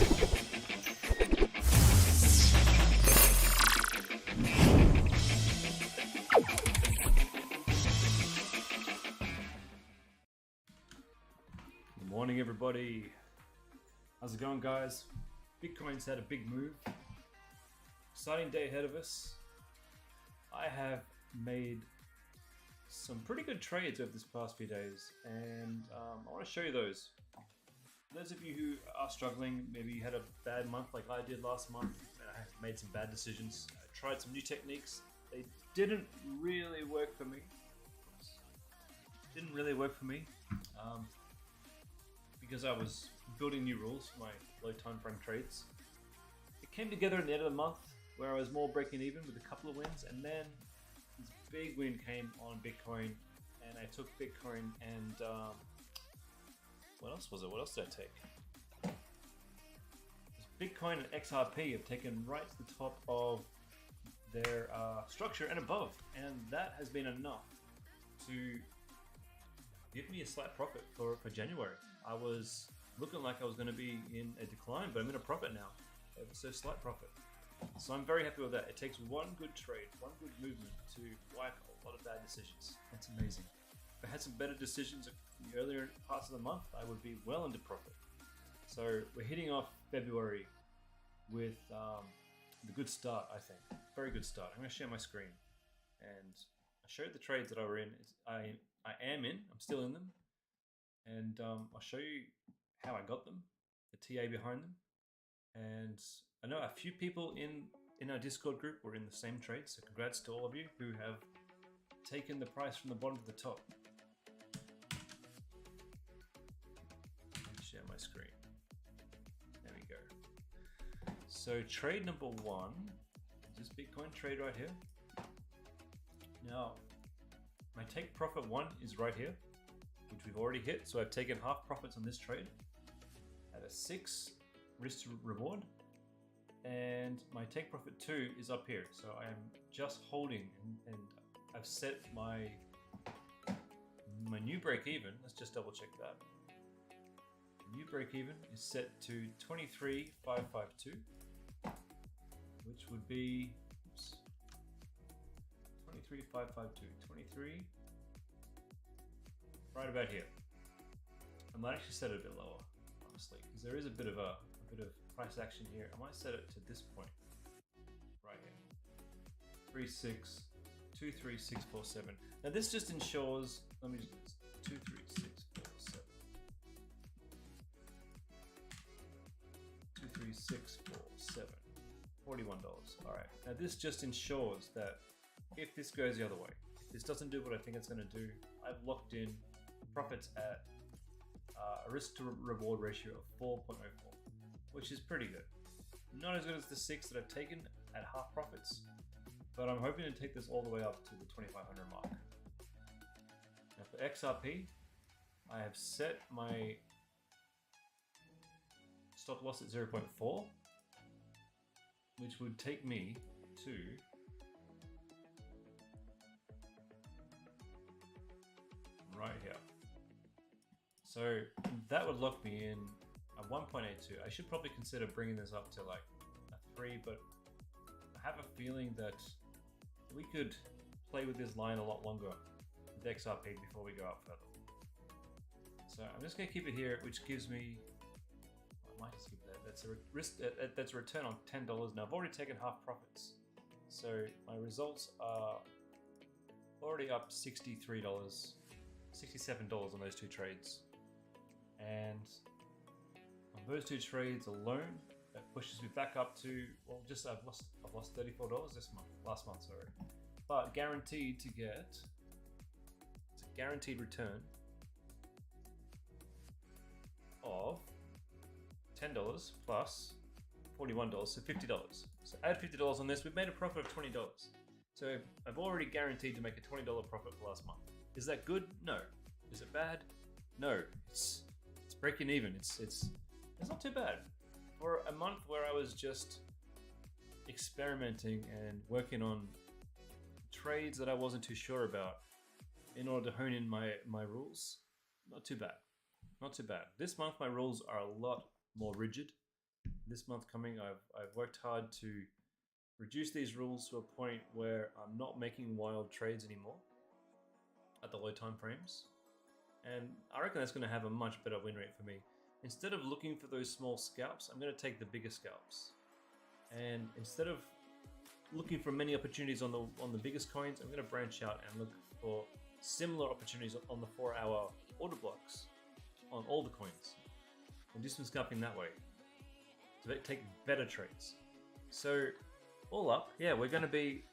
Good morning, everybody. How's it going, guys? Bitcoin's had a big move. Exciting day ahead of us. I have made some pretty good trades over this past few days, and I want to show you those. For those of you who are struggling, maybe you had a bad month like I did last month, and I made some bad decisions. I tried some new techniques. They didn't really work for me. Because I was building new rules for my low time frame trades. It came together at the end of the month where I was more breaking even with a couple of wins, and then this big win came on Bitcoin, and I took Bitcoin and what else was it? What else did I take? Bitcoin and XRP have taken right to the top of their structure and above, and that has been enough to give me a slight profit for January. I was looking like I was going to be in a decline, but I'm in a profit now. So slight profit. So I'm very happy with that. It takes one good trade, one good movement to wipe a lot of bad decisions. That's amazing. If I had some better decisions in the earlier parts of the month, I would be well into profit. So we're hitting off February with the good start, I think. Very good start. I'm going to share my screen, and I showed the trades that I were in. I am in. I'm still in them. And I'll show you how I got them, the TA behind them. And I know a few people in our Discord group were in the same trade, so congrats to all of you who have taken the price from the bottom to the top. Share my screen. There we go. So trade number one is this Bitcoin trade right here. Now, my take profit one is right here, which we've already hit. So I've taken half profits on this trade at a 6 risk to reward, and my take profit 2 is up here. So I am just holding, and I've set my new break even. Let's just double check that. New break even is set to 23,552, which would be 23,552. 23. Right about here. I might actually set it a bit lower, honestly, because there is a bit of price action here. I might set it to this point right here. 23647. Now this just ensures. Let me just 23647. 23647. $41. All right. Now this just ensures that if this goes the other way, if this doesn't do what I think it's going to do, I've locked in profits at a risk to reward ratio of 4.04, which is pretty good. Not as good as the 6 that I've taken at half profits, but I'm hoping to take this all the way up to the 2,500 mark. Now for XRP, I have set my stop loss at 0.4, which would take me to right here. So that would lock me in at 1.82. I should probably consider bringing this up to like a 3, but I have a feeling that we could play with this line a lot longer with XRP before we go up further. So I'm just going to keep it here, which gives me, I might just keep that. That's a risk. That's a return on $10. Now I've already taken half profits, so my results are already up $63, $67 on those two trades. And on those two trades alone, that pushes me back up to, well, just I've lost $34 this month, last month, sorry. But guaranteed to get, it's a guaranteed return of $10 plus $41, so $50. So add $50 on this, we've made a profit of $20. So I've already guaranteed to make a $20 profit for last month. Is that good? No. Is it bad? No. It's breaking even. It's not too bad. For a month where I was just experimenting and working on trades that I wasn't too sure about in order to hone in my rules, not too bad. Not too bad. This month my rules are a lot more rigid. this month coming, I've worked hard to reduce these rules to a point where I'm not making wild trades anymore at the low time frames. And I reckon that's going to have a much better win rate for me. Instead of looking for those small scalps, I'm going to take the bigger scalps. And instead of looking for many opportunities on the biggest coins, I'm going to branch out and look for similar opportunities on the 4-hour order blocks on all the coins, and do some scalping that way to take better trades. So all up, yeah, we're going to be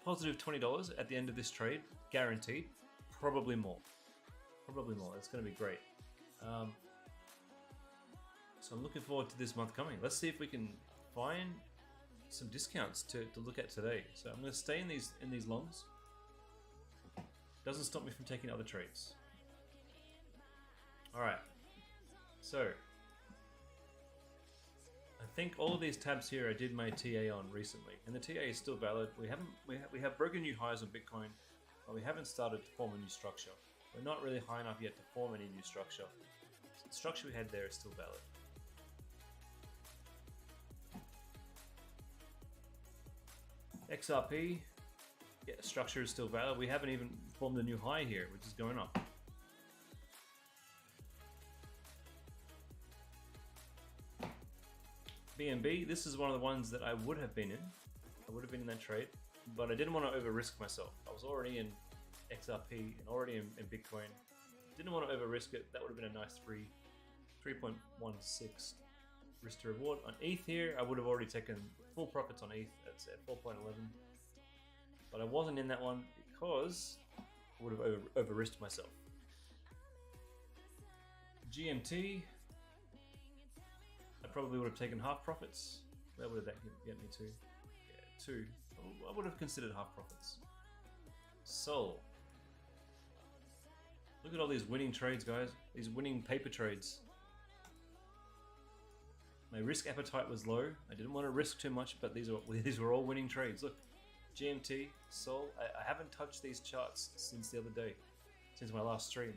positive $20 at the end of this trade, guaranteed. Probably more. It's going to be great. So I'm looking forward to this month coming. Let's see if we can find some discounts to look at today. So I'm going to stay in these longs. Doesn't stop me from taking other trades. All right. So I think all of these tabs here I did my TA on recently, and the TA is still valid. We have broken new highs on Bitcoin, but we haven't started to form a new structure. We're not really high enough yet to form any new structure. So the structure we had there is still valid. XRP, yeah, structure is still valid. We haven't even formed a new high here, which is going up. BNB, this is one of the ones that I would have been in. I would have been in that trade, but I didn't want to over risk myself. I was already in XRP and already in Bitcoin. Didn't want to over risk it. That would have been a nice 3.16 risk to reward. On ETH here, I would have already taken full profits on ETH. That's at 4.11. But I wasn't in that one because I would have over risked myself. GMT, I probably would have taken half profits. Where would that get me to? Yeah, 2. I would have considered half profits. Sol. Look at all these winning trades, guys. These winning paper trades. My risk appetite was low. I didn't want to risk too much, but these were all winning trades. Look, GMT, Sol. I haven't touched these charts since the other day, since my last stream.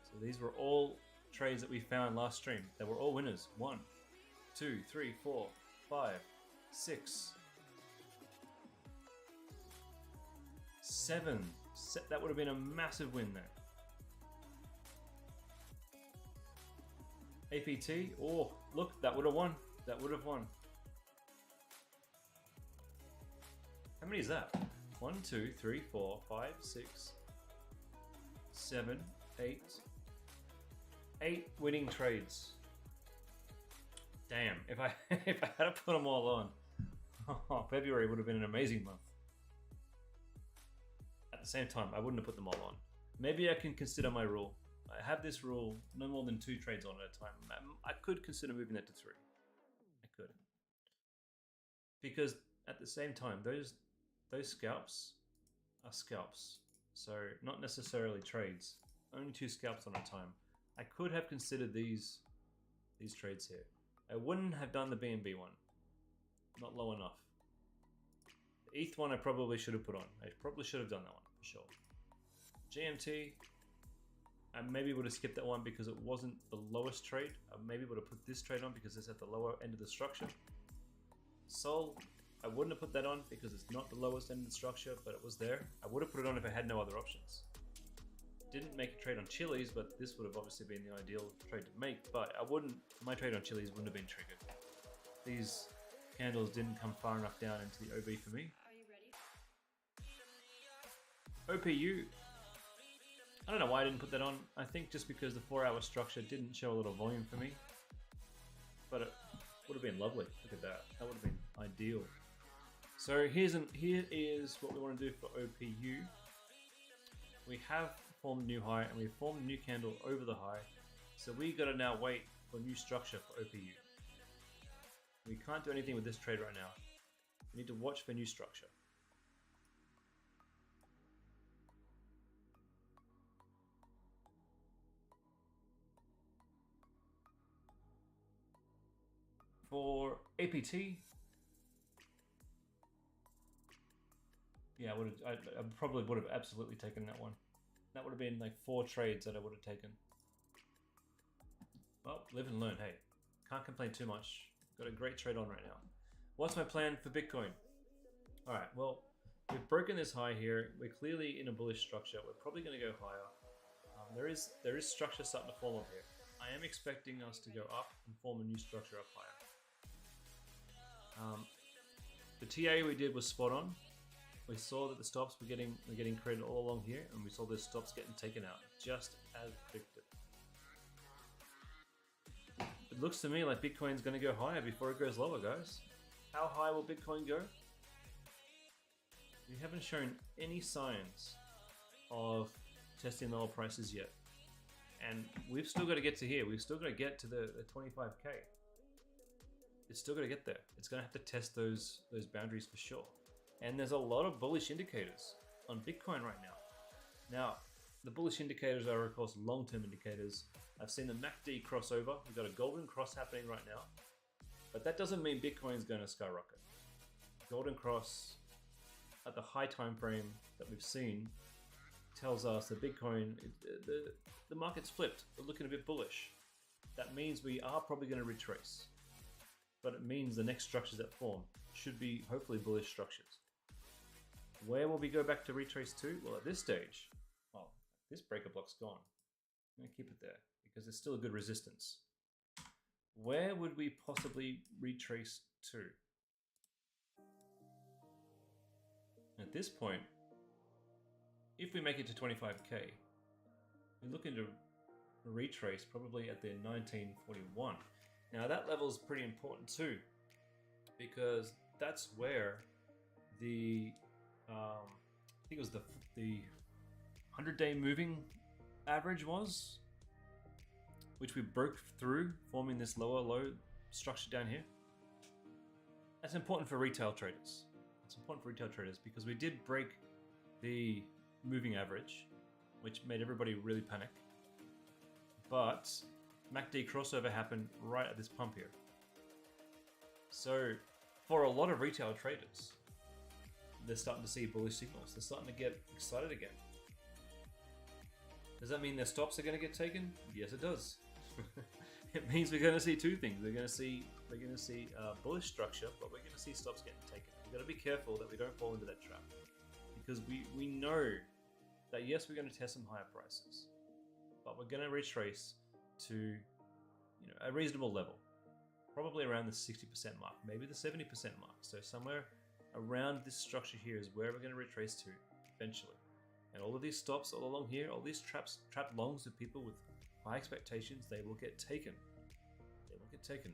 So these were all trades that we found last stream. They were all winners. 1, 2, 3, 4, 5, 6, 7. That would have been a massive win there. APT, oh, look, that would have won. That would have won. How many is that? 1, 2, 3, 4, 5, 6, 7, 8. 8 winning trades. Damn, if I had to put them all on, February would have been an amazing month. At the same time, I wouldn't have put them all on. Maybe I can consider my rule. I have this rule, no more than 2 trades on at a time. I could consider moving that to 3. I could. Because at the same time, those scalps are scalps. So not necessarily trades. Only 2 scalps on a time. I could have considered these trades here. I wouldn't have done the BNB one. Not low enough. The ETH one I probably should have put on. I probably should have done that one, for sure. GMT, I maybe would have skipped that one because it wasn't the lowest trade. I maybe would have put this trade on because it's at the lower end of the structure. Sol, I wouldn't have put that on because it's not the lowest end of the structure, but it was there. I would have put it on if I had no other options. Didn't make a trade on Chili's, but this would have obviously been the ideal trade to make, but my trade on Chili's wouldn't have been triggered. These candles didn't come far enough down into the OB for me. OPU, I don't know why I didn't put that on. I think just because the 4-hour structure didn't show a lot of volume for me, but it would have been lovely. Look at that. That would have been ideal. So here is what we want to do for OPU. We have formed a new high and we've formed a new candle over the high. So we got to now wait for new structure for OPU. We can't do anything with this trade right now. We need to watch for new structure. For APT, yeah, I probably would have absolutely taken that one. That would have been like 4 trades that I would have taken. Well, live and learn, hey. Can't complain too much. Got a great trade on right now. What's my plan for Bitcoin? All right, well, we've broken this high here. We're clearly in a bullish structure. We're probably going to go higher. There is structure starting to form up here. I am expecting us to go up and form a new structure up higher. The TA we did was spot on. We saw that the stops were getting created all along here, and we saw those stops getting taken out, just as predicted. It looks to me like Bitcoin's going to go higher before it goes lower, guys. How high will Bitcoin go? We haven't shown any signs of testing lower prices yet. And we've still got to get to here. We've still got to get to the 25k. It's still got to get there. It's going to have to test those boundaries for sure. And there's a lot of bullish indicators on Bitcoin right now. Now, the bullish indicators are, of course, long-term indicators. I've seen the MACD crossover. We've got a golden cross happening right now. But that doesn't mean Bitcoin's going to skyrocket. Golden cross at the high time frame that we've seen tells us that Bitcoin, the market's flipped. We're looking a bit bullish. That means we are probably going to retrace. But it means the next structures that form should be hopefully bullish structures. Where will we go back to retrace to? Well, at this stage, well, this breaker block's gone. I'm going to keep it there because there's still a good resistance. Where would we possibly retrace to? At this point, if we make it to 25k, we're looking to retrace probably at the 1941. Now that level is pretty important too, because that's where the I think it was the 100-day moving average was, which we broke through, forming this lower low structure down here. That's important for retail traders. It's important for retail traders because we did break the moving average, which made everybody really panic. But MACD crossover happened right at this pump here. So for a lot of retail traders, they're starting to see bullish signals. They're starting to get excited again. Does that mean their stops are going to get taken? Yes, it does. It means we're going to see two things. We're going to see bullish structure, but we're going to see stops getting taken. We've got to be careful that we don't fall into that trap, because we know that yes, we're going to test some higher prices, but we're going to retrace to a reasonable level, probably around the 60% mark, maybe the 70% mark. So somewhere around this structure here is where we're going to retrace to eventually. And all of these stops all along here, all these trapped longs of people with high expectations, they will get taken. They will get taken.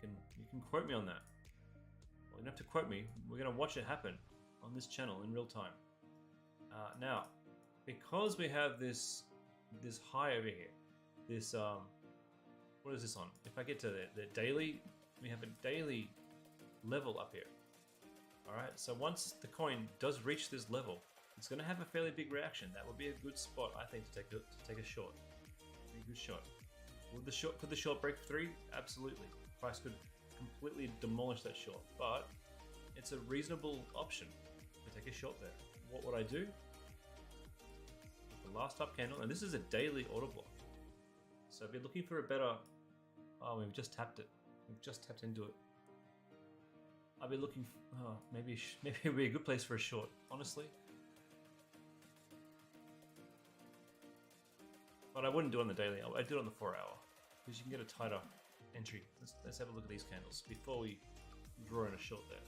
You can quote me on that. Well, you don't have to quote me. We're going to watch it happen on this channel in real time. Now, because we have this high over here, this what is this on? If I get to the daily, we have a daily level up here. All right. So once the coin does reach this level, it's going to have a fairly big reaction. That would be a good spot, I think, to take a short. A good shot. Could the short break through? Absolutely. Price could completely demolish that short, but it's a reasonable option to take a short there. What would I do? The last up candle, and this is a daily order block. So I'd be looking for a better. Oh, we've just tapped it. We've just tapped into it. I'd be looking. Maybe it would be a good place for a short. Honestly. But I wouldn't do it on the daily. I'd do it on the 4-hour because you can get a tighter entry. Let's have a look at these candles before we draw in a short there.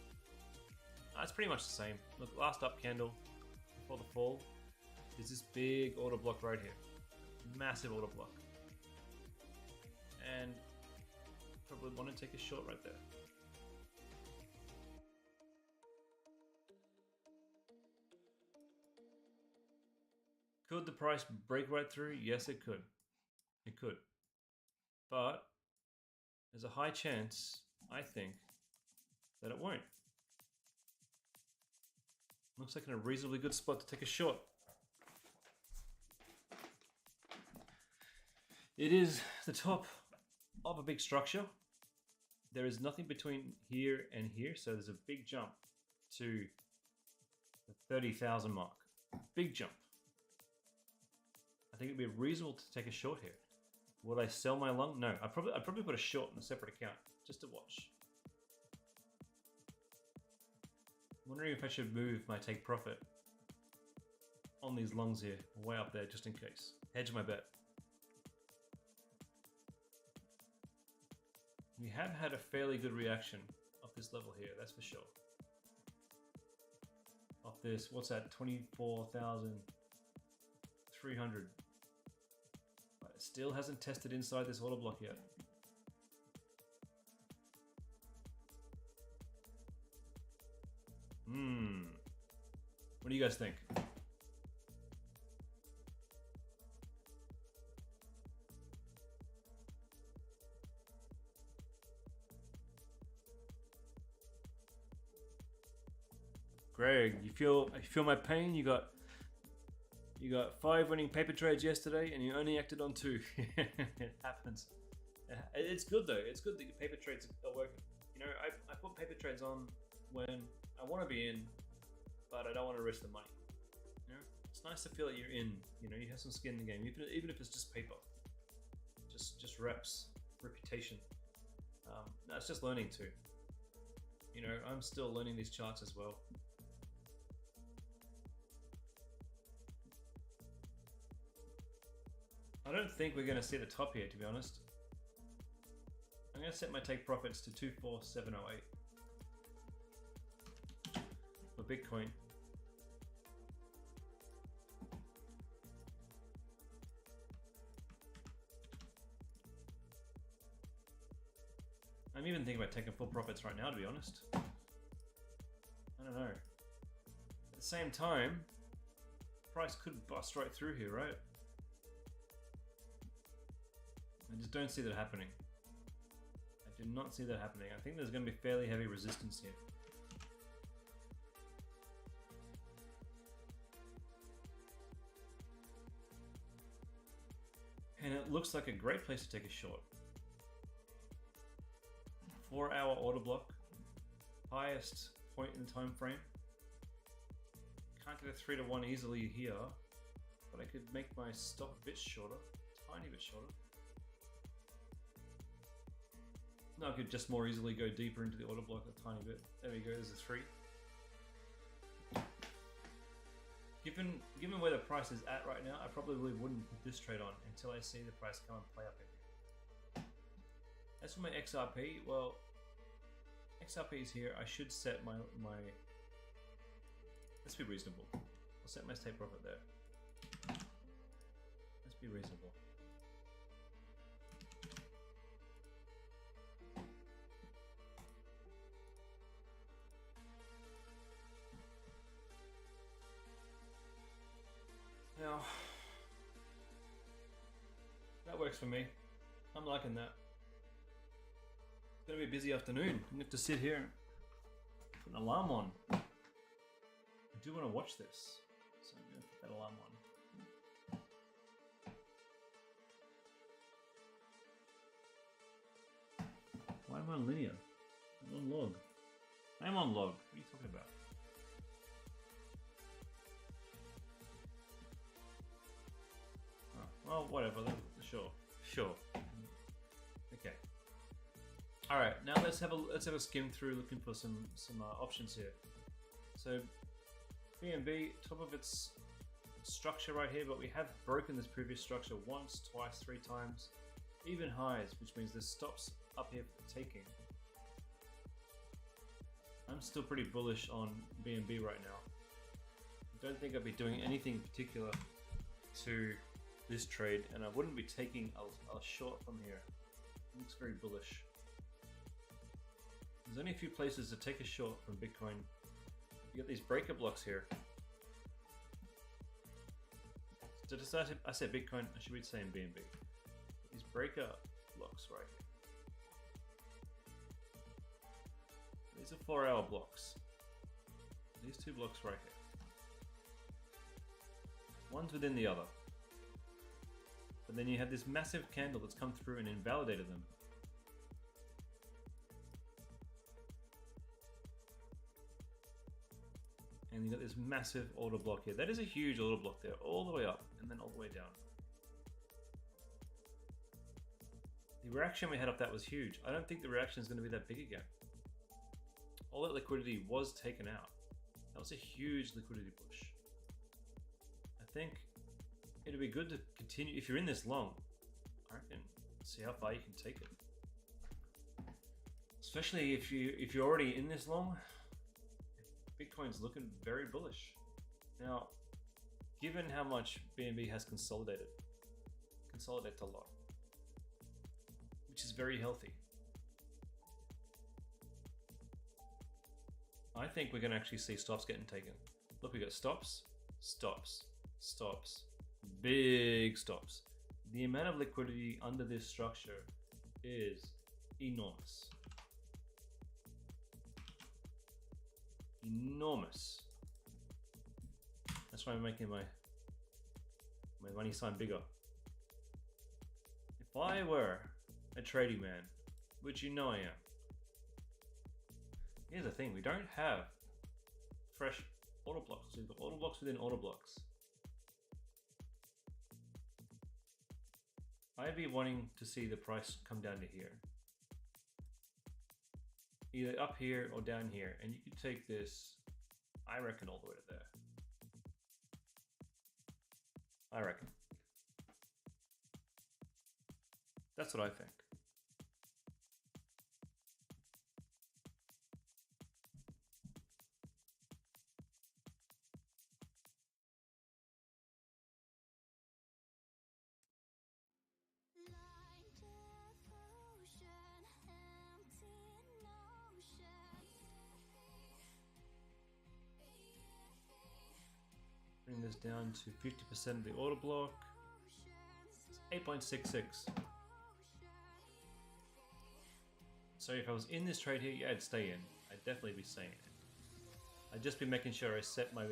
It's pretty much the same. Look, last up candle before the fall is this big order block right here. Massive order block. And probably want to take a short right there. Could the price break right through? Yes, it could. It could. But there's a high chance, I think, that it won't. Looks like in a reasonably good spot to take a short. It is the top of a big structure. There is nothing between here and here, so there's a big jump to the 30,000 mark. Big jump. I think it'd be reasonable to take a short here. Would I sell my long? No, I'd probably put a short in a separate account just to watch. I'm wondering if I should move my take profit on these longs here, way up there, just in case. Hedge my bet. We have had a fairly good reaction off this level here, that's for sure. Off this, what's that? 24,300. But it still hasn't tested inside this order block yet. What do you guys think? Greg, you feel my pain? You got 5 winning paper trades yesterday, and you only acted on 2. It happens. It's good though. It's good that your paper trades are working. You know, I put paper trades on when I want to be in, but I don't want to risk the money. You know, it's nice to feel that you're in. You know, you have some skin in the game, even if it's just paper, just reps, reputation. No, it's just learning too. You know, I'm still learning these charts as well. I don't think we're going to see the top here, to be honest. I'm going to set my take profits to 24708 for Bitcoin. I'm even thinking about taking full profits right now, to be honest. I don't know. At the same time, price could bust right through here, right? I just don't see that happening. I do not see that happening. I think there's going to be fairly heavy resistance here. And it looks like a great place to take a short. 4-hour order block. Highest point in the time frame. Can't get a 3-to-1 easily here. But I could make my stop a bit shorter. Tiny bit shorter. No, I could just more easily go deeper into the order block a tiny bit. There we go, there's a 3. Given where the price is at right now, I probably wouldn't put this trade on until I see the price come and play up in here. As for my XRP, well, XRP is here. I should set my let's be reasonable. I'll set my take profit there. Let's be reasonable. Now, that works for me. I'm liking that. It's gonna be a busy afternoon. I'm gonna have to sit here and put an alarm on. I do want to watch this, so I'm gonna put that alarm on. Why am I on linear? I'm on log. I am on log. What are you talking about? Well, whatever. Sure. Okay. All right. Now let's have a skim through, looking for some options here. So, BNB, top of its structure right here, but we have broken this previous structure once, twice, 3 times, even highs, which means there's stops up here for taking. I'm still pretty bullish on BNB right now. I don't think I'd be doing anything in particular to this trade, and I wouldn't be taking a short from here. It looks very bullish. There's only a few places to take a short from Bitcoin. You got these breaker blocks here. Did I say Bitcoin? I should be saying BNB. These breaker blocks right here. These are 4-hour blocks. These 2 blocks right here. One's within the other. But then you have this massive candle that's come through and invalidated them. And you got this massive order block here. That is a huge order block there, all the way up and then all the way down. The reaction we had off that was huge. I don't think the reaction is going to be that big again. All that liquidity was taken out. That was a huge liquidity push. I think it'd be good to continue. If you're in this long, I reckon see how far you can take it. Especially if you're already in this long, Bitcoin's looking very bullish. Now, given how much BNB has consolidates a lot, which is very healthy. I think we're going to actually see stops getting taken. Look, we got stops, stops, stops, big stops. The amount of liquidity under this structure is enormous. Enormous. That's why I'm making my money sign bigger. If I were a trading man, which you know I am, here's the thing, we don't have fresh order blocks. We've got order blocks within order blocks. I'd be wanting to see the price come down to here. Either up here or down here. And you could take this, I reckon, all the way to there. I reckon. That's what I think. Bring this down to 50% of the order block. It's 8.66. So if I was in this trade here, yeah, I'd stay in. I'd definitely be staying in. I'd just be making sure I set my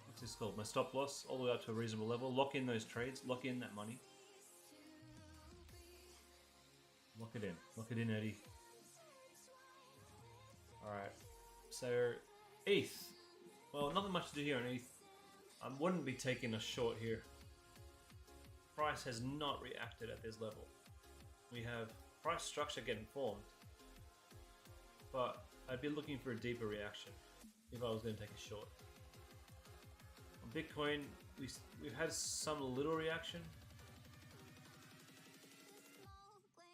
what's this called? My stop loss all the way up to a reasonable level. Lock in those trades. Lock in that money. Lock it in. Lock it in, Eddie. All right. So ETH. Well, nothing much to do here on ETH. I wouldn't be taking a short here. Price has not reacted at this level. We have price structure getting formed, but I'd be looking for a deeper reaction if I was going to take a short. On Bitcoin, we've had some little reaction,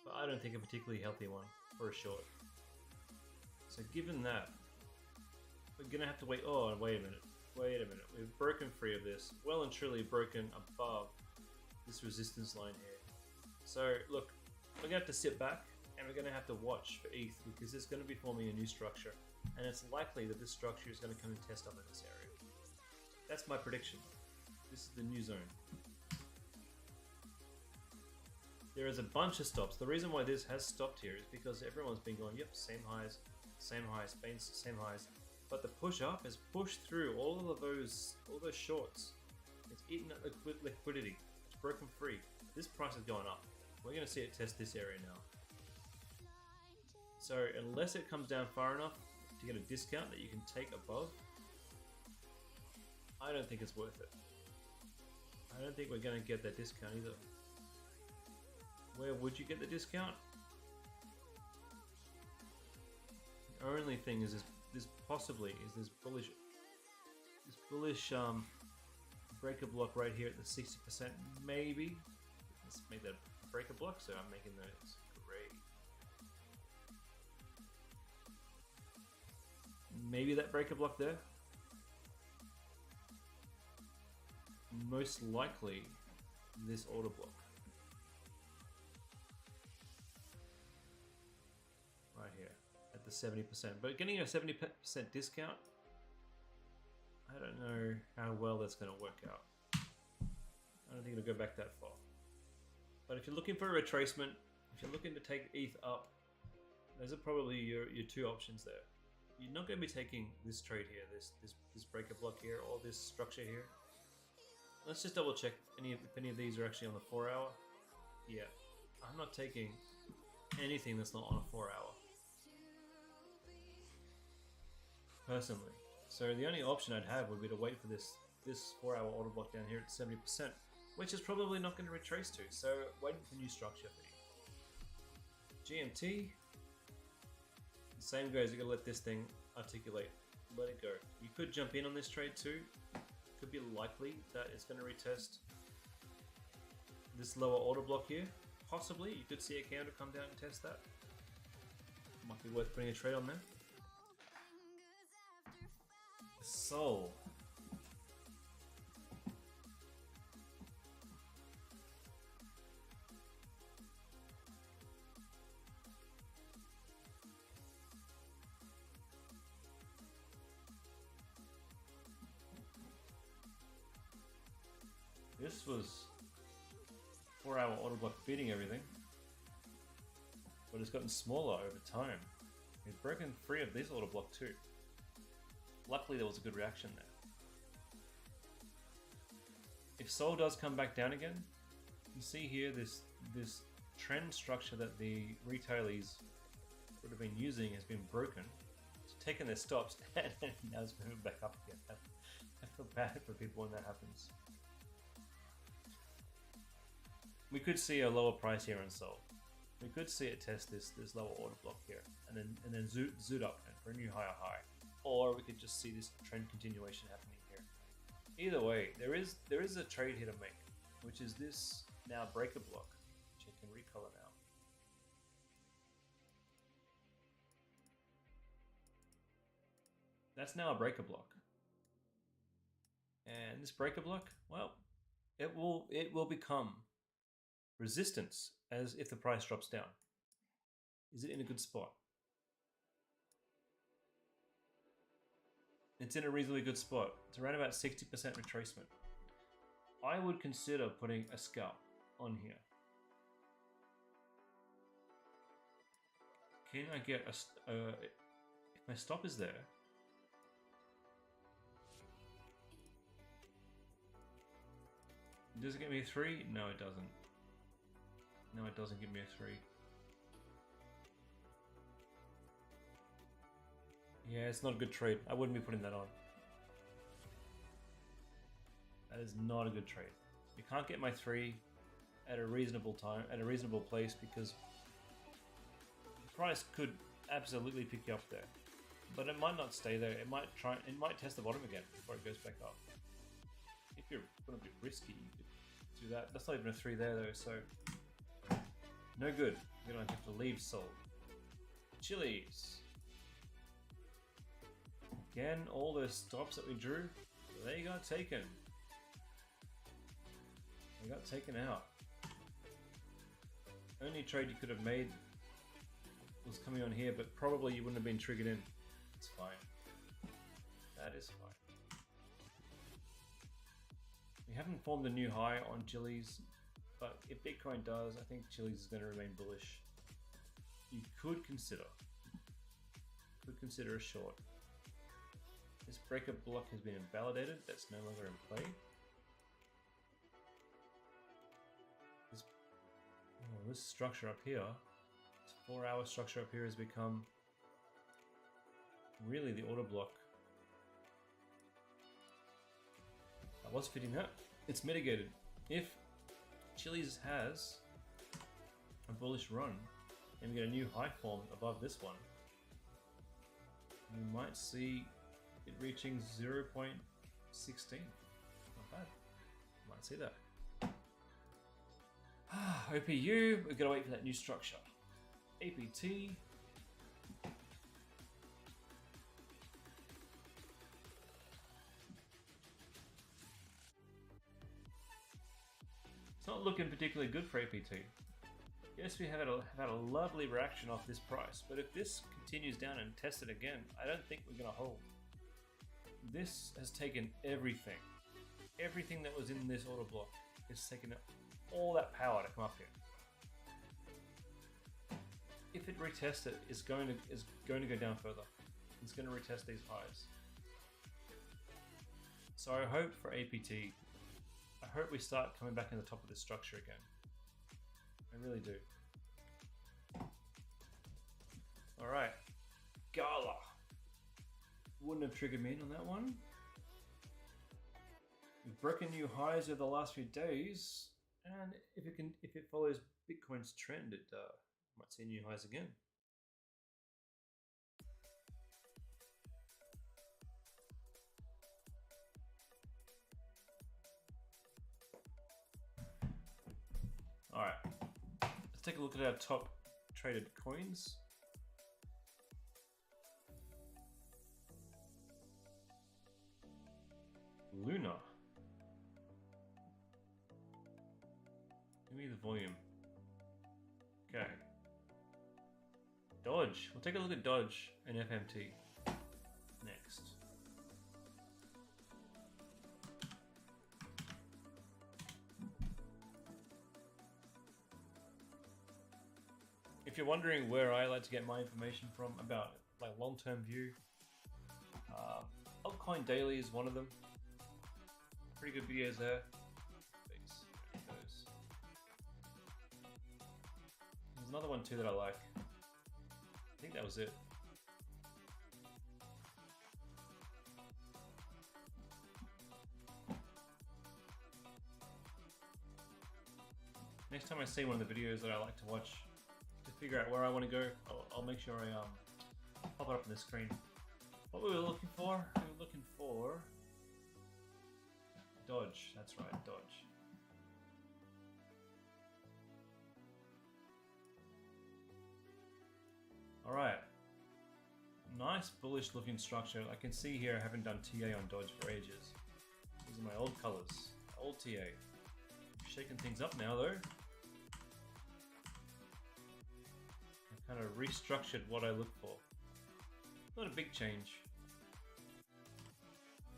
but I don't think a particularly healthy one for a short. So given that, we're going to have to wait. Oh, wait a minute. Wait a minute. We've broken free of this. Well and truly broken above this resistance line here. So look, we're going to have to sit back and we're going to have to watch for ETH because it's going to be forming a new structure. And it's likely that this structure is going to come and test up in this area. That's my prediction. This is the new zone. There is a bunch of stops. The reason why this has stopped here is because everyone's been going, yep, same highs, same highs. But the push up has pushed through all of those shorts. It's eaten up liquidity. It's broken free. This price is going up. We're going to see it test this area now. So unless it comes down far enough to get a discount that you can take above, I don't think it's worth it. I don't think we're going to get that discount either. Where would you get the discount? The only thing is this possibly is this bullish breaker block right here at the 60%, maybe. Let's make that a breaker block, so I'm making those gray. Maybe that breaker block there. Most likely this order block. Right here at the 70%. But getting a 70% discount, I don't know how well that's going to work out. I don't think it'll go back that far. But if you're looking for a retracement, if you're looking to take ETH up, those are probably your two options there. You're not going to be taking this trade here, this breaker block here, or this structure here. Let's just double check if any of these are actually on the 4 hour. Yeah, I'm not taking anything that's not on a 4 hour. Personally. So the only option I'd have would be to wait for this 4 hour order block down here at 70%. which is probably not going to retrace to. So waiting for new structure for you. GMT. Same goes, you gotta let this thing articulate. Let it go. You could jump in on this trade too. Could be likely that it's going to retest this lower order block here. Possibly, you could see a candle come down and test that. Might be worth putting a trade on there. Soul. This was 4-hour order block beating everything, but it's gotten smaller over time. It's broken free of this order block too. Luckily there was a good reaction there. If Sol does come back down again, you see here this trend structure that the retailers would have been using has been broken. It's taken their stops and now it's moving back up again. I feel bad for people when that happens. We could see a lower price here on Sol. We could see it test this lower order block here, and then zoot up for a new higher high, or we could just see this trend continuation happening here. Either way, there is a trade here to make, which is this now breaker block, which I can recolor now. That's now a breaker block, and this breaker block, well, it will become resistance as if the price drops down. Is it in a good spot? It's in a reasonably good spot. It's around about 60% retracement. I would consider putting a scalp on here. Can I get a if my stop is there? Does it get me a 3? No, it doesn't. No, it doesn't give me a 3. Yeah, it's not a good trade. I wouldn't be putting that on. That is not a good trade. You can't get my 3 at a reasonable time, at a reasonable place, because the price could absolutely pick you up there. But it might not stay there. It might test the bottom again before it goes back up. If you're going to be risky, you could do that. That's not even a 3 there though, so no good. You're going to have to leave Sol. Chilies. Again, all those stops that we drew, they got taken. They got taken out. Only trade you could have made was coming on here, but probably you wouldn't have been triggered in. It's fine. That is fine. We haven't formed a new high on Chili's, but if Bitcoin does, I think Chili's is going to remain bullish. You could consider a short. This breaker block has been invalidated. That's no longer in play. This structure up here, this 4-hour structure up here, has become really the order block. I was fitting that. It's mitigated. If Chili's has a bullish run and we get a new high form above this one, we might see it reaching 0.16. Not bad. Might see that. OPU, we've got to wait for that new structure. APT. It's not looking particularly good for APT. Yes, we have had a lovely reaction off this price, but if this continues down and tests it again, I don't think we're going to hold. This has taken everything. Everything that was in this order block has taken all that power to come up here. If it retests it, it's going to go down further. It's going to retest these highs. So I hope for APT, I hope we start coming back in the top of this structure again. I really do. All right, Gala. Wouldn't have triggered me in on that one. We've broken new highs over the last few days, and if it follows Bitcoin's trend, it might see new highs again. All right, let's take a look at our top traded coins. Luna. Give me the volume. Okay. Dodge. We'll take a look at Dodge and FMT next. If you're wondering where I like to get my information from about like long-term view, Altcoin Daily is one of them. Pretty good videos there. There's another one too that I like. I think that was it. Next time I see one of the videos that I like to watch to figure out where I want to go, I'll make sure I pop it up on the screen. What were we looking for? We were looking for Dodge. That's right, Dodge. Alright. Nice bullish looking structure. I can see here I haven't done TA on Dodge for ages. These are my old colors. Old TA. Shaking things up now though. I kind of restructured what I look for. Not a big change.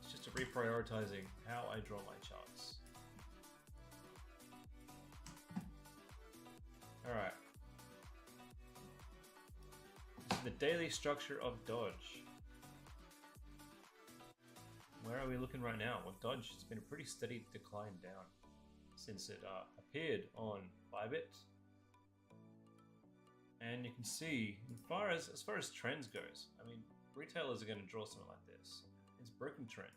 It's just a reprioritizing how I draw my charts. Alright. This is the daily structure of Dodge. Where are we looking right now? Well, Dodge has been a pretty steady decline down since it appeared on Bybit. And you can see, as far as trends goes, I mean, retailers are going to draw something like this. It's broken trend.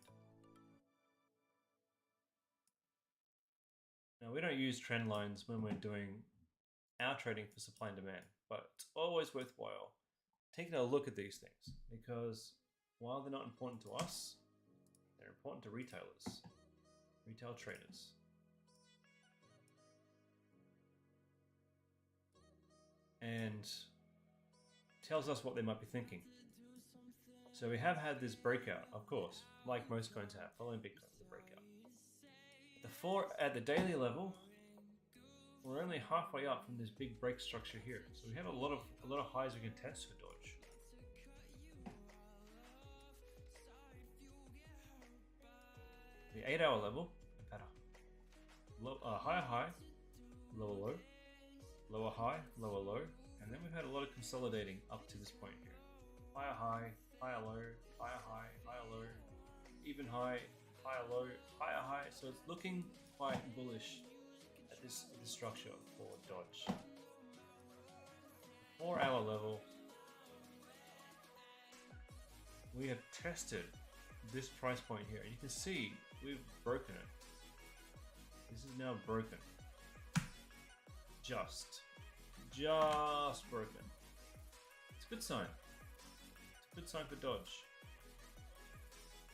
Now, we don't use trend lines when we're doing our trading for supply and demand, but it's always worthwhile taking a look at these things, because while they're not important to us, they're important to retailers, retail traders. And tells us what they might be thinking. So we have had this breakout, of course, like most coins have, following Bitcoin, the breakout. At the daily level, we're only halfway up from this big break structure here. So we have a lot of highs we can test for Dodge. The 8-hour level, we've had a higher high, lower low, lower high, lower low, and then we've had a lot of consolidating up to this point here. Higher high, higher low, higher high, higher low, even high, higher low, higher high. So it's looking quite bullish at this structure for Dodge. 4-hour level, we have tested this price point here, and you can see we've broken it. This is now broken. Just broken. It's a good sign. It's a good sign for Dodge.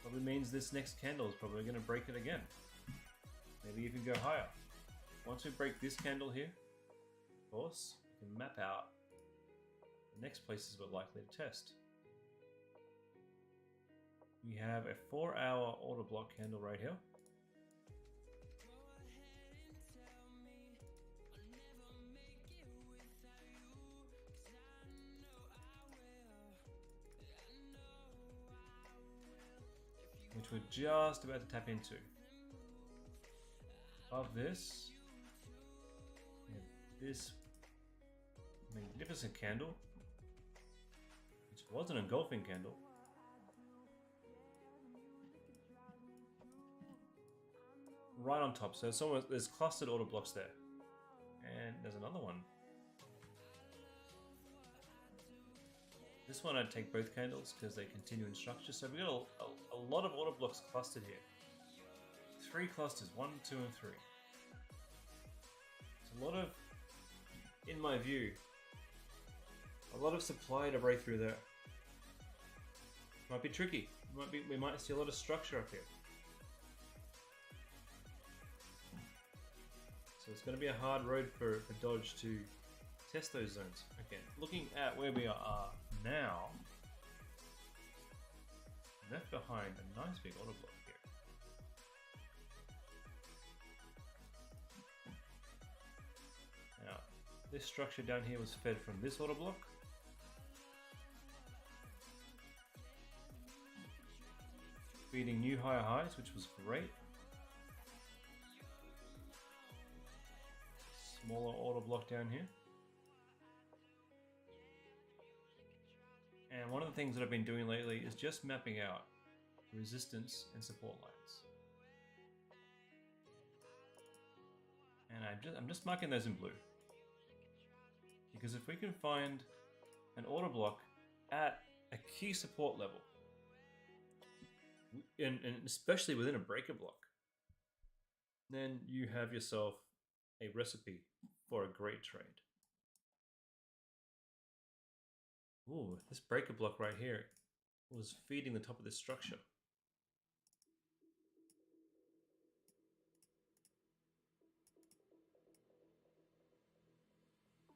Probably means this next candle is probably going to break it again. Maybe even go higher. Once we break this candle here, of course, we can map out the next places we're likely to test. We have a 4-hour order block candle right here. Which we're just about to tap into. Above this, we have this magnificent candle, which was an engulfing candle. Right on top, so there's clustered order blocks there, and there's another one. This one I'd take both candles because they continue in structure. So we've got a lot of order blocks clustered here. 3 clusters, 1, 2, and 3. It's a lot of, in my view, a lot of supply to break through there. Might be tricky. We might see a lot of structure up here. So it's going to be a hard road for Dodge to test those zones. Okay, looking at where we are now, left behind a nice big auto block here. Now, this structure down here was fed from this auto block. Feeding new higher highs, which was great. Smaller auto block down here. And one of the things that I've been doing lately is just mapping out resistance and support lines. And I'm just marking those in blue. Because if we can find an auto block at a key support level, and especially within a breaker block, then you have yourself a recipe for a great trade. Ooh, this breaker block right here was feeding the top of this structure.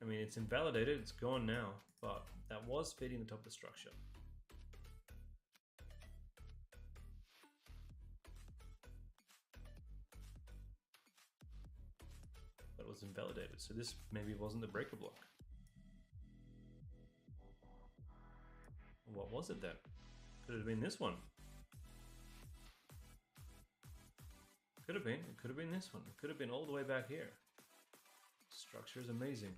I mean, it's invalidated, it's gone now, but that was feeding the top of the structure. But it was invalidated, so this maybe wasn't the breaker block. What was it then? Could it have been this one? Could have been. It could have been this one. It could have been all the way back here. Structure is amazing.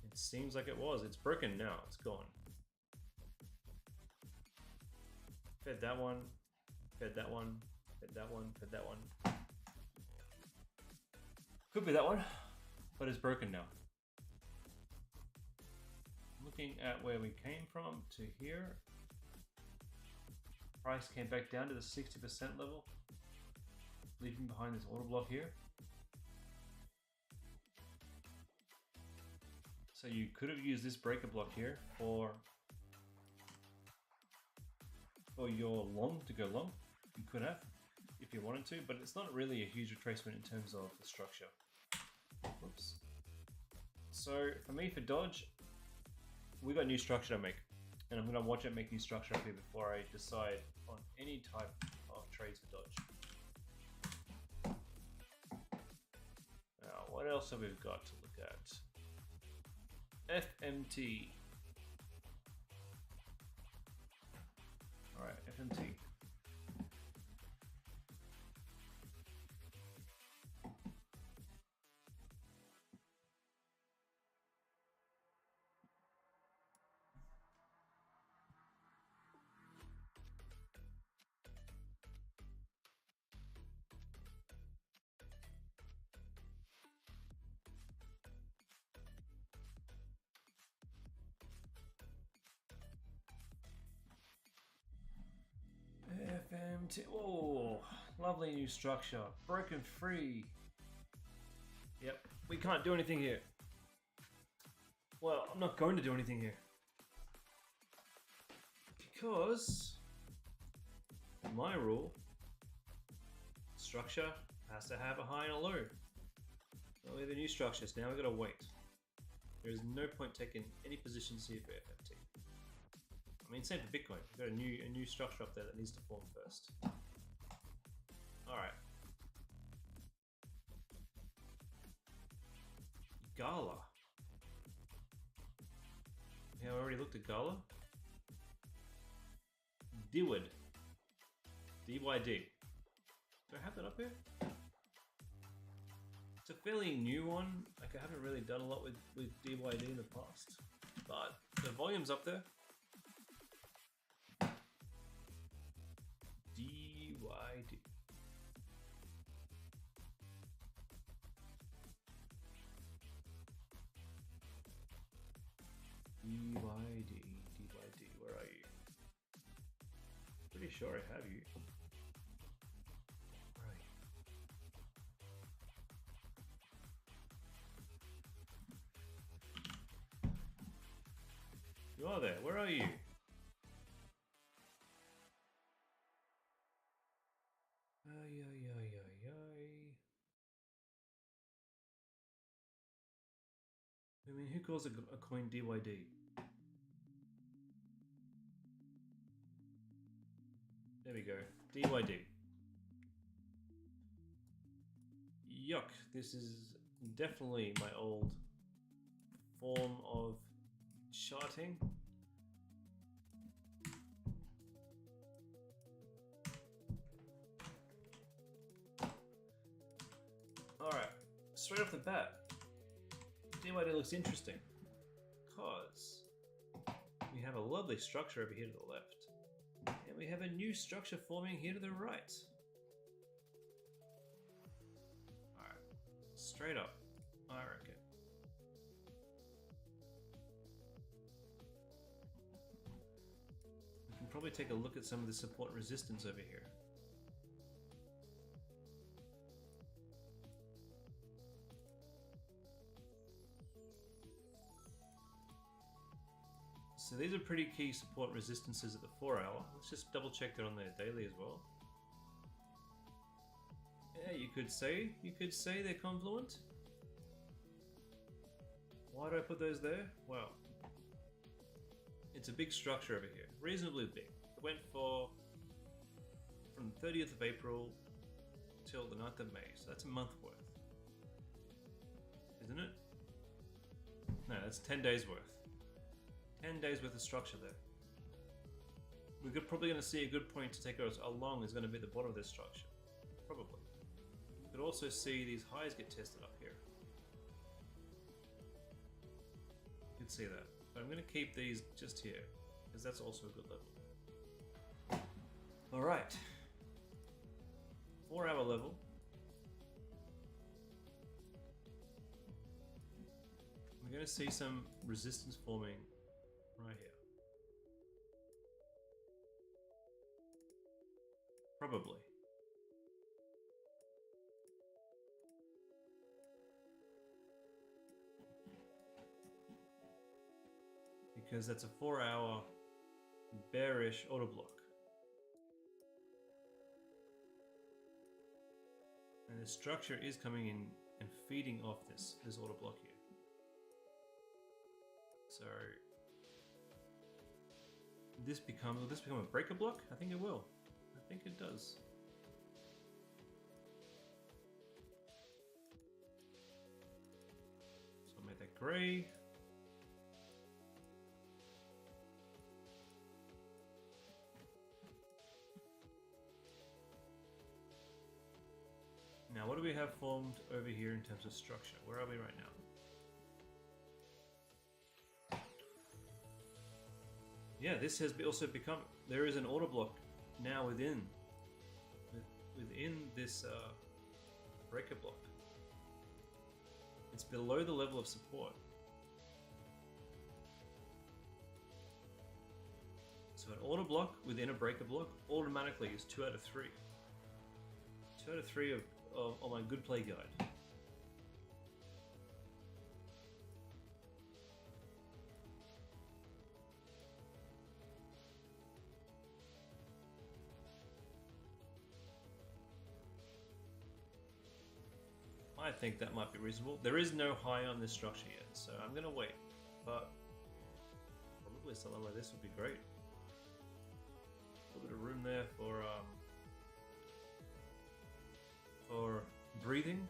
It seems like it was. It's broken now. It's gone. Fed that one. Fed that one. Fed that one. Fed that one. Could be that one, but it's broken now. Looking at where we came from to here, price came back down to the 60% level, leaving behind this order block here. So you could have used this breaker block here for your long to go long. You could have, if you wanted to, but it's not really a huge retracement in terms of the structure. Whoops. So for me, for Dodge, we got new structure to make, and I'm going to watch it make new structure up here before I decide on any type of trades for Dodge. Now, what else have we got to look at? FMT. All right, FMT. FMT. Oh, lovely new structure. Broken free. Yep, we can't do anything here. Well, I'm not going to do anything here. Because my rule, structure has to have a high and a low. Well, we have a new structure, so now we've got to wait. There is no point taking any positions here for FMT. I mean, same for Bitcoin. We've got a new structure up there that needs to form first. All right. Gala. Yeah, I already looked at Gala. Deward. DYD. Do I have that up here? It's a fairly new one. Like, I haven't really done a lot with DYD in the past. But the volume's up there. DYD. DYD, where are you? Pretty sure I have you. Right. You are there. Where are you? Ay, ay, ay, ay, ay. I mean, who calls a coin DYD? There we go. DYD. Yuck. This is definitely my old form of charting. Alright. Straight off the bat, DYD looks interesting because we have a lovely structure over here to the left. And we have a new structure forming here to the right. Alright, straight up, I reckon. We can probably take a look at some of the support and resistance over here. So these are pretty key support resistances at the 4 hour. Let's just double check they're on their daily as well. Yeah, you could say they're confluent. Why do I put those there? Well, it's a big structure over here, reasonably big. It went from 30th of April till the 9th of May, so that's a month worth. Isn't it? No, that's 10 days worth. 10 days worth of structure there. We're probably going to see a good point to take us along is going to be the bottom of this structure. Probably. You could also see these highs get tested up here. You can see that. But I'm going to keep these just here, because that's also a good level. Alright. 4 hour level. We're going to see some resistance forming right here. Probably. Because that's a 4 hour bearish auto block. And the structure is coming in and feeding off this auto block here. So will this become a breaker block? I think it will. I think it does. So I'll make that gray. Now, what do we have formed over here in terms of structure? Where are we right now? Yeah, this has also become, there is an order block now within this breaker block. It's below the level of support. So an order block within a breaker block automatically is 2 out of 3. 2 out of 3 of my good play guide. I think that might be reasonable. There is no high on this structure yet, so I'm going to wait. But probably something like this would be great. A little bit of room there for breathing.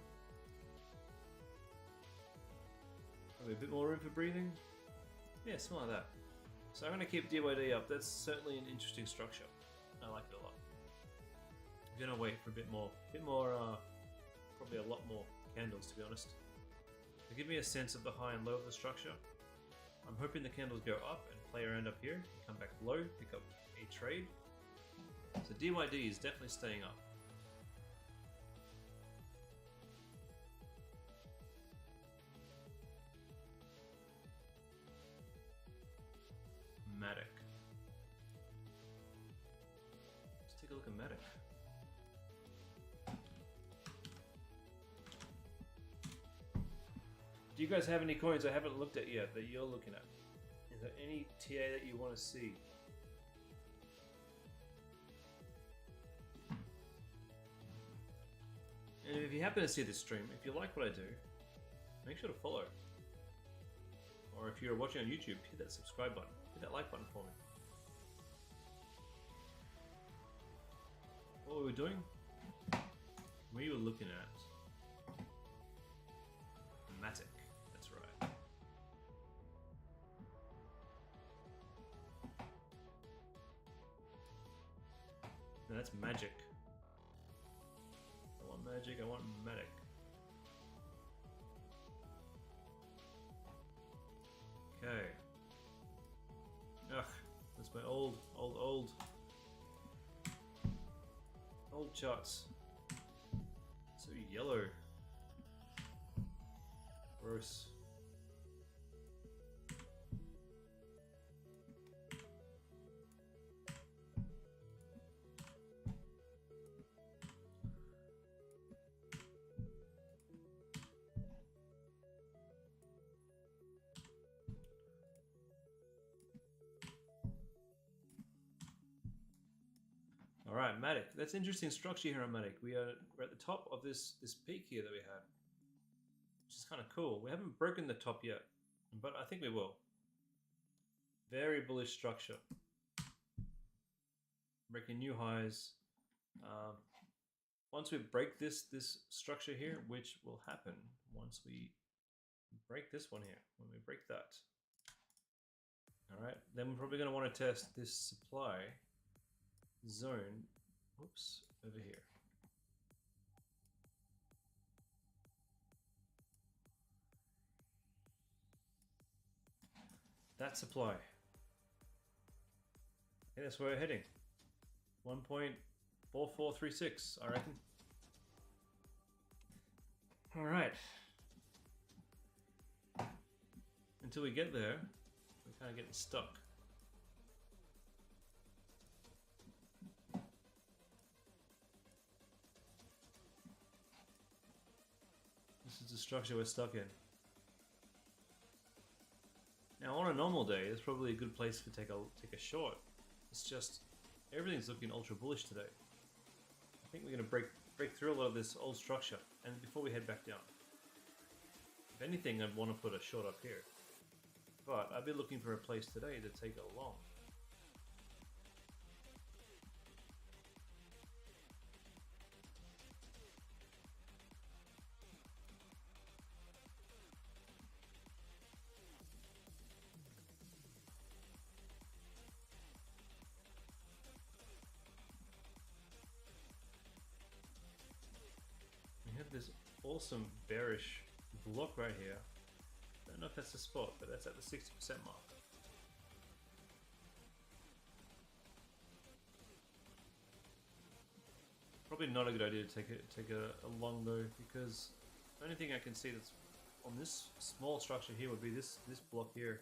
Maybe a bit more room for breathing. Yeah, something like that. So I'm going to keep DYD up. That's certainly an interesting structure. I like it a lot. I'm going to wait for a bit more, probably a lot more candles, to be honest, to give me a sense of the high and low of the structure. I'm hoping the candles go up and play around up here, come back low, pick up a trade. So DYD is definitely staying up. Matic. look at Matic. Do you guys have any coins I haven't looked at yet that you're looking at? Is there any TA that you want to see? And if you happen to see this stream, if you like what I do, make sure to follow. Or if you're watching on YouTube, hit that subscribe button, hit that like button for me. What were we doing? We were looking at Matic. That's right. No, that's magic. I want magic, I want Matic. Okay. Ugh, that's my old charts. So yellow. Gross. All right, Matic. That's interesting structure here on Matic. We're at the top of this peak here that we had, which is kind of cool. We haven't broken the top yet, but I think we will. Very bullish structure. Breaking new highs. Once we break this structure here, which will happen once we break this one here, when we break that. All right, then we're probably going to want to test this supply zone, whoops, over here. That supply. Okay, that's where we're heading. 1.4436, I reckon. All right. Until we get there, we're kind of getting stuck. This is the structure we're stuck in. Now, on a normal day, it's probably a good place to take a short. It's just everything's looking ultra bullish today. I think we're going to break through a lot of this old structure, and before we head back down. If anything, I'd want to put a short up here, but I'd be looking for a place today to take it along. This awesome bearish block right here. Don't know if that's the spot, but that's at the 60% mark. Probably not a good idea to take a long though, because the only thing I can see that's on this small structure here would be this block here.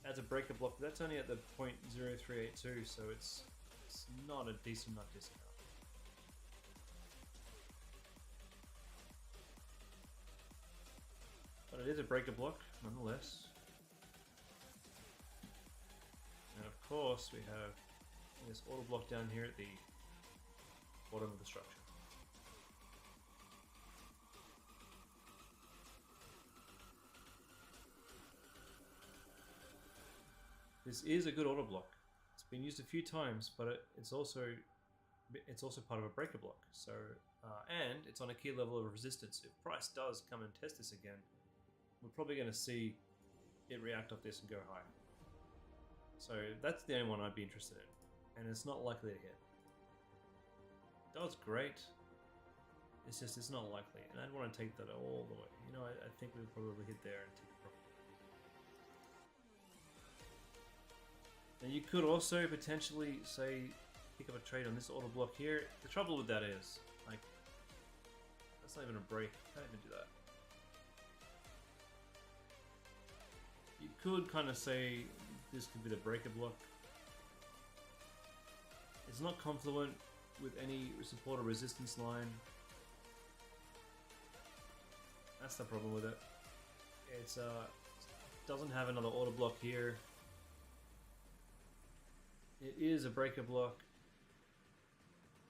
As a breaker block, but that's only at the 0.0382, so it's not a decent enough discount. But it is a breaker block, nonetheless. And of course, we have this auto block down here at the bottom of the structure. This is a good auto block. It's been used a few times, but it's also part of a breaker block. So, and it's on a key level of resistance. If price does come and test this again, we're probably going to see it react off this and go high. So that's the only one I'd be interested in, and it's not likely to hit. It does great. It's just it's not likely, and I'd want to take that all the way. You know, I think we'll probably hit there and take a profit. Now you could also potentially say pick up a trade on this auto block here. The trouble with that is, like, that's not even a break. Can't even do that. You could kind of say this could be the breaker block. It's not confluent with any support or resistance line. That's the problem with it. It's doesn't have another order block here. It is a breaker block,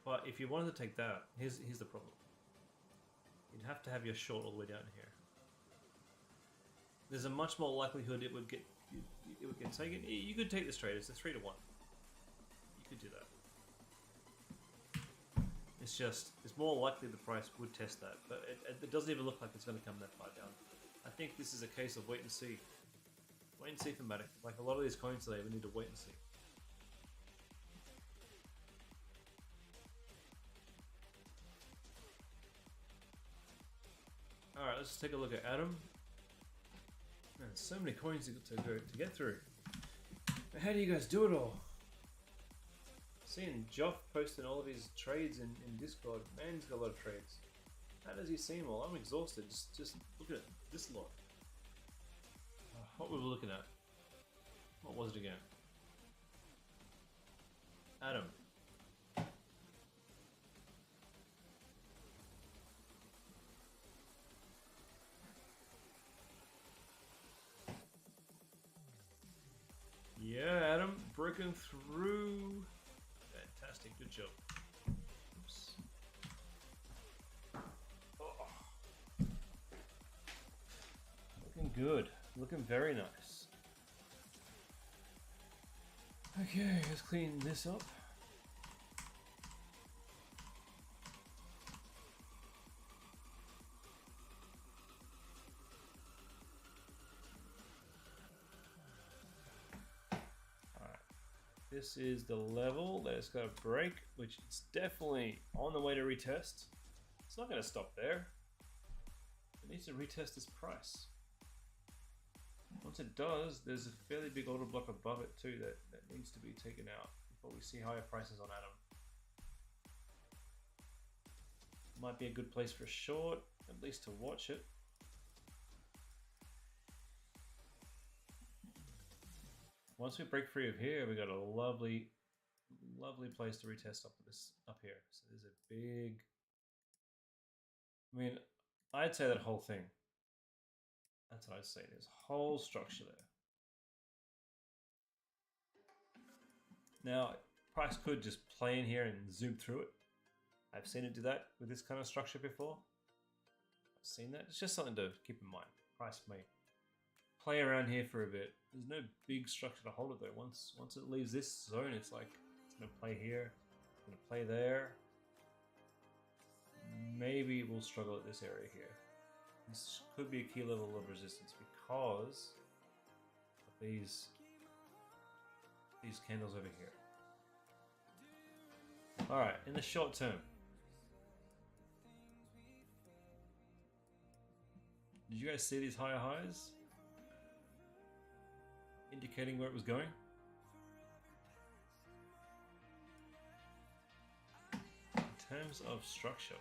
but if you wanted to take that, here's the problem. You'd have to have your short all the way down here. There's a much more likelihood it would get taken. You could take this trade. It's a 3-to-1. You could do that. It's just, it's more likely the price would test that, but it doesn't even look like it's going to come that far down. I think this is a case of wait and see. Wait and see thematic. Like a lot of these coins today, we need to wait and see. Alright, let's take a look at Atom. Man, there's so many coins to get through. But how do you guys do it all? Seeing Joff posting all of his trades in Discord, man, he's got a lot of trades. How does he see them all? I'm exhausted. Just look at this lot. What were we looking at? What was it again? Atom. Yeah, Adam, breaking through. Fantastic, good job. Oops. Oh. Looking good, looking very nice. Okay, let's clean this up. This is the level that it's got to break, which it's definitely on the way to retest. It's not going to stop there. It needs to retest this price. Once it does, there's a fairly big order block above it too that needs to be taken out before we see higher prices on Atom. Might be a good place for a short, at least to watch it. Once we break free of here, we got a lovely place to retest up here. So there's a big, I mean, I'd say that whole thing. That's what I'd say. There's a whole structure there. Now, price could just play in here and zoom through it. I've seen it do that with this kind of structure before. I've seen that. It's just something to keep in mind. Price may play around here for a bit. There's no big structure to hold it though. Once it leaves this zone, it's like it's gonna play here, it's gonna play there. Maybe we'll struggle at this area here. This could be a key level of resistance because of these candles over here. All right, in the short term. Did you guys see these higher highs? Indicating where it was going. In terms of structure,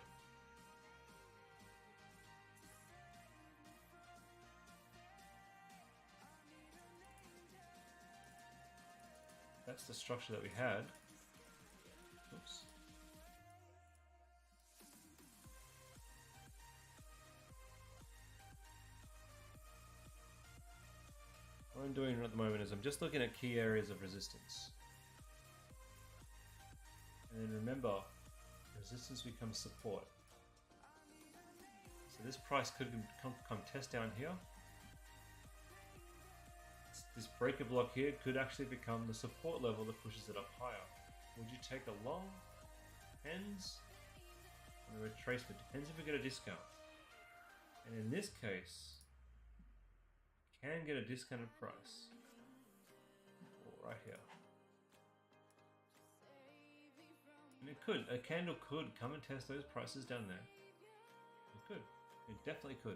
that's the structure that we had. Oops. What I'm doing at the moment is I'm just looking at key areas of resistance. And then remember, resistance becomes support. So this price could come test down here. This breaker block here could actually become the support level that pushes it up higher. Would you take a long, depends on the retracement, depends if we get a discount. And in this case, can get a discounted price. Right here. And it could, a candle could come and test those prices down there. It could. It definitely could.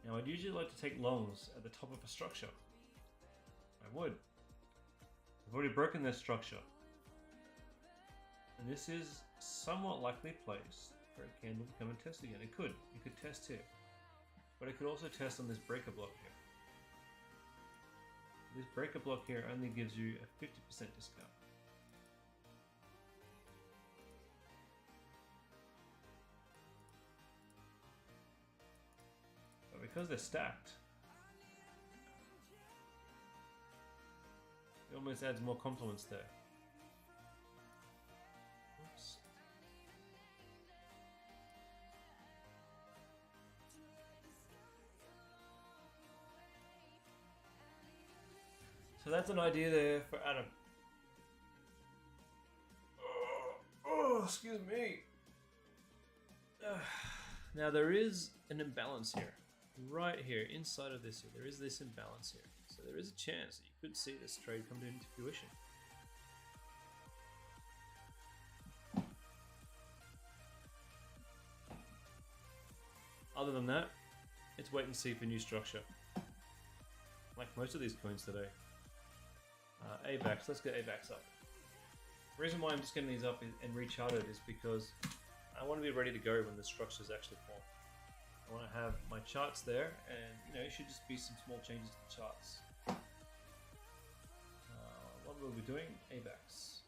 Now I'd usually like to take longs at the top of a structure. I would. I've already broken this structure. And this is somewhat likely placed for a candle to come and test again. It could test here. But it could also test on this breaker block here. This breaker block here only gives you a 50% discount. But because they're stacked, it almost adds more compliments there. Oops. So that's an idea there for Adam. Oh, excuse me. Now there is an imbalance here. Right here, inside of this here, there is this imbalance here. So there is a chance that you could see this trade come into fruition. Other than that, it's wait and see for new structure. Like most of these coins today. AVAX, let's get AVAX up. The reason why I'm just getting these up and recharted is because I want to be ready to go when the structures actually form. I want to have my charts there, and you know, it should just be some small changes to the charts. What will we be doing? AVAX.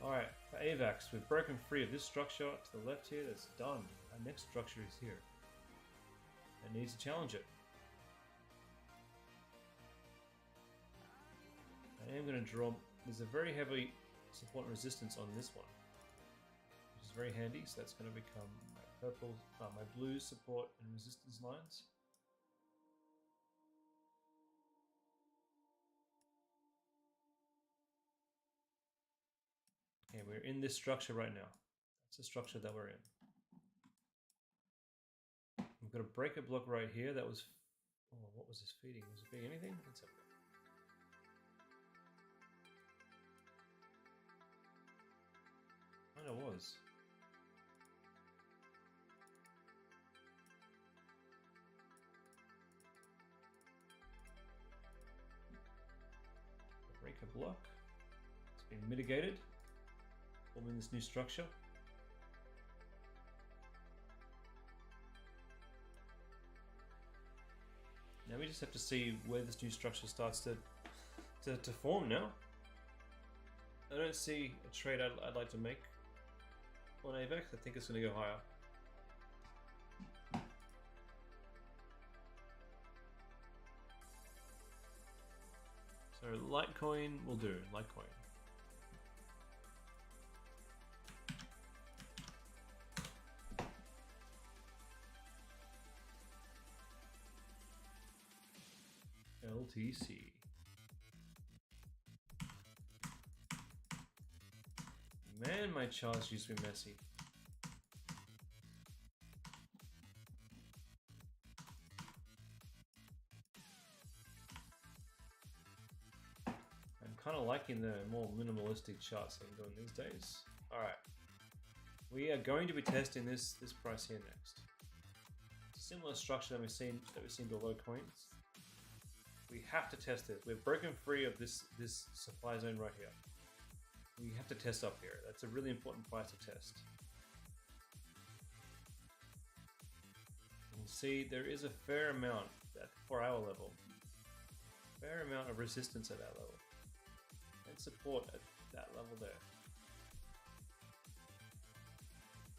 Alright, for AVAX, we've broken free of this structure to the left here. That's done. Our next structure is here. It needs to challenge it. I am going to draw. There's a very heavy support and resistance on this one, which is very handy. So that's going to become my purple, my blue support and resistance lines. Okay, we're in this structure right now. That's the structure that we're in. We've got a breaker block right here. That was, oh, what was this feeding? Was it feeding anything? Let's have a look. It was. The breaker block. It's been mitigated, forming this new structure. Now we just have to see where this new structure starts to form now. I don't see a trade I'd like to make on AVAX. I think it's going to go higher. So Litecoin will do. Litecoin. LTC. Man, my charts used to be messy. I'm kind of liking the more minimalistic charts I'm doing these days. Alright. We are going to be testing this price here next. It's a similar structure that we've seen below coins. We have to test it. We've broken free of this supply zone right here. We have to test up here. That's a really important price to test. You can see there is a fair amount at the 4 hour level. Fair amount of resistance at that level. And support at that level there.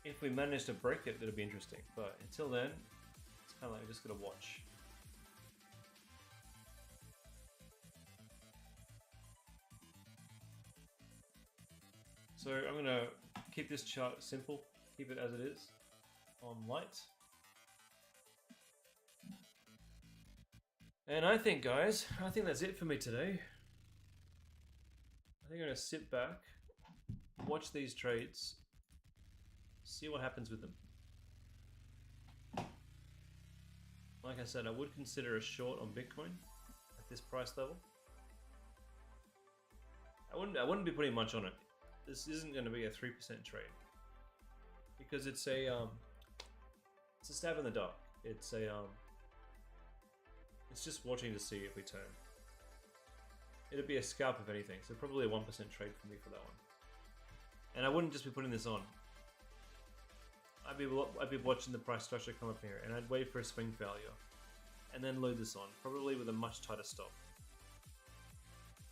If we manage to break it, it'll be interesting. But until then, it's kind of like we just gotta watch. So I'm going to keep this chart simple, keep it as it is, on light. And I think, guys, that's it for me today. I think I'm going to sit back, watch these trades, see what happens with them. Like I said, I would consider a short on Bitcoin at this price level. I wouldn't be putting much on it. This isn't going to be a 3% trade because it's a stab in the dark. It's just watching to see if we turn. It'd be a scalp if anything, so probably a 1% trade for me for that one. And I wouldn't just be putting this on. I'd be watching the price structure come up here, and I'd wait for a swing failure, and then load this on, probably with a much tighter stop.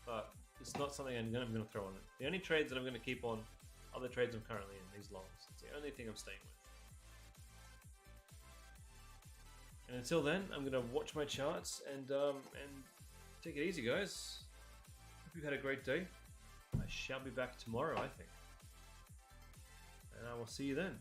But it's not something I'm going to throw on it. The only trades that I'm going to keep on are the trades I'm currently in, these longs. It's the only thing I'm staying with. And until then, I'm going to watch my charts and take it easy, guys. Hope you've had a great day. I shall be back tomorrow, I think. And I will see you then.